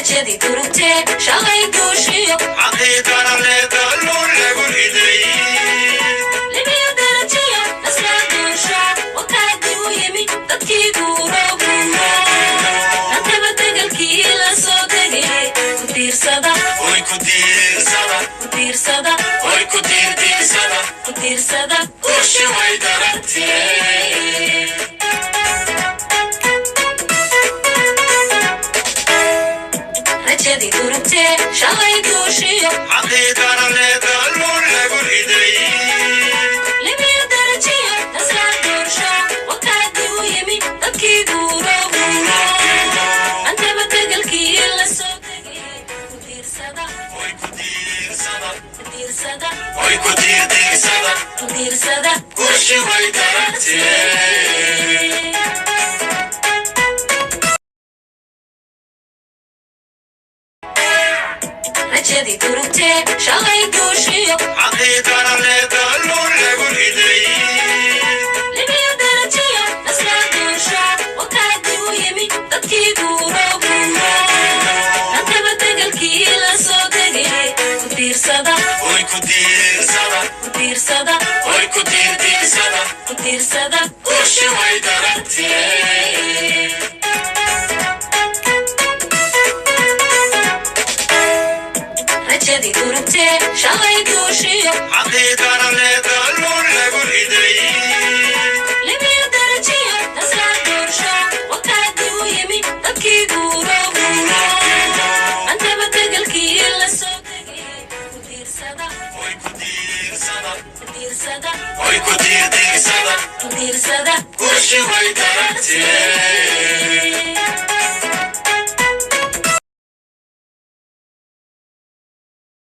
rajadii durugtee shalay duushiyo xaqiiqana leedaaloo lagu riday libiyo darajiyo nasraa duusha wakaadii u yimi dadkii guuroogu antaba degalkii la soo degay ku diirsada oy ku diirsada ku diirsada oy ku diirdiirsada ku diirsada guushi way daragtee rajadii durugtee shalay duushiyo xaqiiqana leedaaloo lagu riday libiyo darajiyo nasraa duusha wakaadii u yimi dadkii guuroogu antaba degalkii la soo degay ku diirsada oy ku diirsada ku diirsada oy ku diirdiirsada ku diirsada guushi way daragtee rajadii durugtee shalay duushiyo xaqiiqana leedaaloo lagu riday libiyo darajiyo nasraa duusha wakaadii u yimi dadkii guuroogu antaba degalkii la soo degay ku diirsada oy ku diirsada ku diirsada oy ku diirdiirsada ku diirsada guushi way daragtee rajadii durugtee shalay duushiyo xaqiiqana leedaaloo lagu riday libiyo darajiyo nasraa duusha wakaadii u yimi dadkii guuroogu antaba degalkii la soo degay ku diirsada oy ku diirsada ku diirsada oy ku diirdiirsada ku diirsada guushi way daragtee